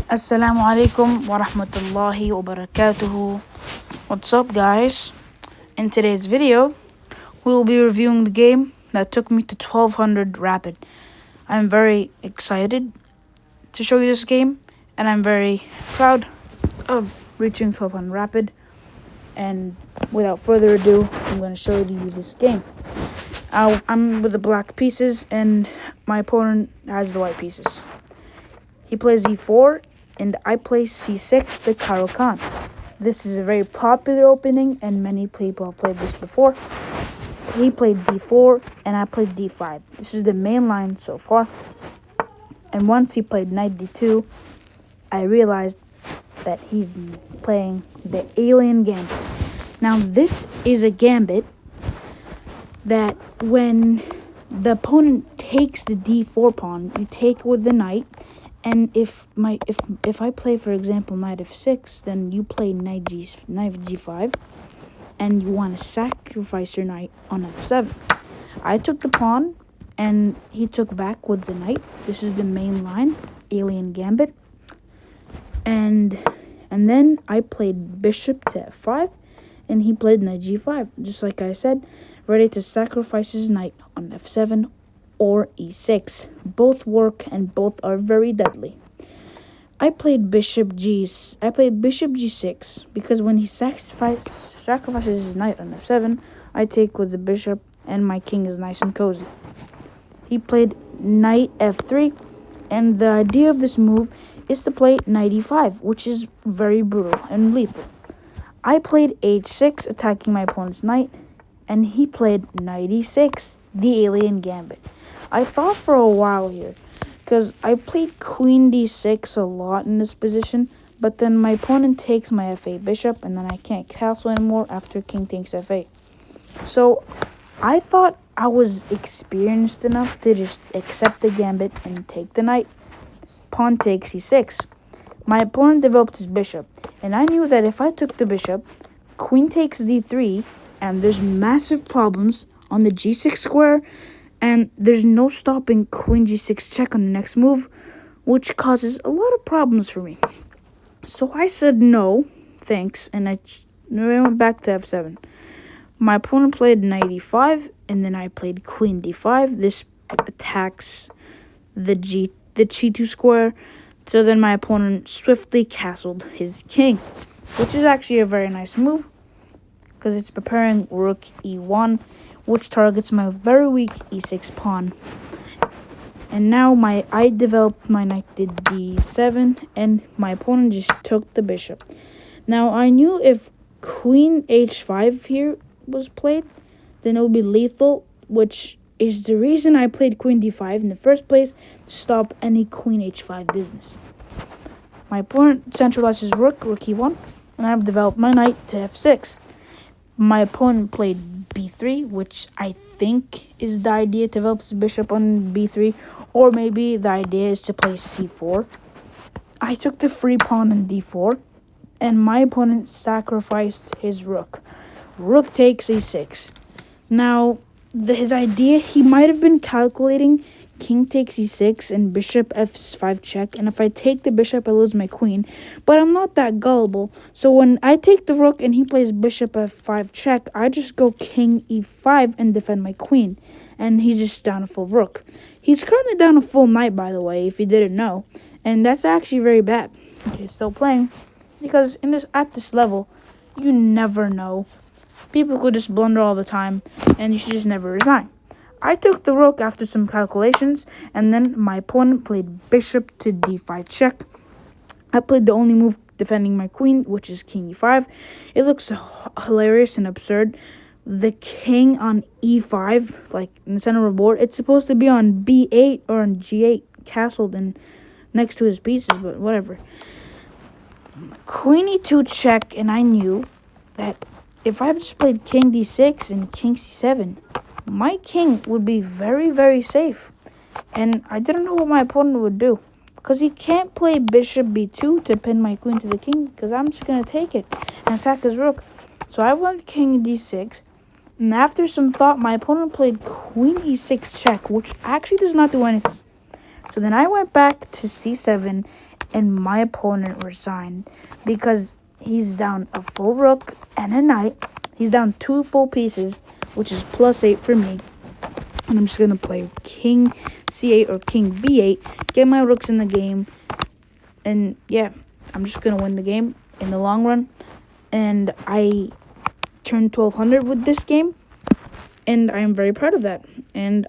Assalamu alaikum wa rahmatullahi wa barakatuhu. What's up, guys? In today's video, we will be reviewing the game that took me to 1200 Rapid. I'm very excited to show you this game, and I'm very proud of reaching 1200 Rapid. And without further ado, I'm going to show you this game. I'm with the black pieces, and my opponent has the white pieces. He plays e4, and I play c6, the Caro-Kann. This is a very popular opening, and many people have played this before. He played d4, and I played d5. This is the main line so far. And once he played knight d2, I realized that he's playing the Alien Gambit. Now, this is a gambit that when the opponent takes the d4 pawn, you take with the knight. And if I play, for example, knight f6, then you play knight g5, and you want to sacrifice your knight on f7. I took the pawn, and he took back with the knight. This is the main line, Alien Gambit. And then I played bishop to f5, and he played knight g5, just like I said, ready to sacrifice his knight on f7 or e6. Both work and both are very deadly. I played bishop g6 because when he sacrifices his knight on f7, I take with the bishop and my king is nice and cozy. He played knight f3, and the idea of this move is to play knight e5, which is very brutal and lethal. I played h6, attacking my opponent's knight, and he played knight e6, the Alien Gambit. I thought for a while here, because I played queen d6 a lot in this position, but then my opponent takes my f8 bishop, and then I can't castle anymore after king takes f8. So I thought I was experienced enough to just accept the gambit and take the knight. Pawn takes e6. My opponent developed his bishop, and I knew that if I took the bishop, queen takes d3, and there's massive problems on the g6 square, and there's no stopping queen g6 check on the next move, which causes a lot of problems for me. So I said no, thanks, and I went back to f7. My opponent played knight e5, and then I played queen d5. This attacks the g2 square, so then my opponent swiftly castled his king, which is actually a very nice move, because it's preparing rook e1, which targets my very weak e6 pawn. And now I developed my knight to d7, and my opponent just took the bishop. Now, I knew if queen h5 here was played, then it would be lethal, which is the reason I played queen d5 in the first place, to stop any queen h5 business. My opponent centralizes rook e1, and I've developed my knight to f6. My opponent played b3, which I think is the idea, to develop his bishop on b3, or maybe the idea is to play c4. I took the free pawn on d4, and my opponent sacrificed his rook. Rook takes e6. Now, his idea, he might have been calculating king takes e6 and bishop f5 check, and if I take the bishop I lose my queen, but I'm not that gullible, so when I take the rook and he plays bishop f5 check, I just go king e5 and defend my queen, and he's just down a full rook. He's currently down a full knight, by the way, if you didn't know, and that's actually very bad. He's still playing, because at this level, you never know. People could just blunder all the time, and you should just never resign. I took the rook after some calculations, and then my opponent played bishop to d5 check. I played the only move defending my queen, which is king e5. It looks hilarious and absurd. The king on e5, like in the center of the board, it's supposed to be on b8 or on g8, castled and next to his pieces, but whatever. Queen e2 check, and I knew that if I just played king d6 and king c7, my king would be very, very safe. And I didn't know what my opponent would do, because he can't play bishop b2 to pin my queen to the king, because I'm just going to take it and attack his rook. So I went king d6, and after some thought, my opponent played queen e6 check, which actually does not do anything. So then I went back to c7, and my opponent resigned because he's down a full rook and a knight. He's down 2 full pieces, which is +8 for me. And I'm just going to play king c8 or king b8, get my rooks in the game. And yeah, I'm just going to win the game in the long run. And I turned 1200 with this game. And I am very proud of that. And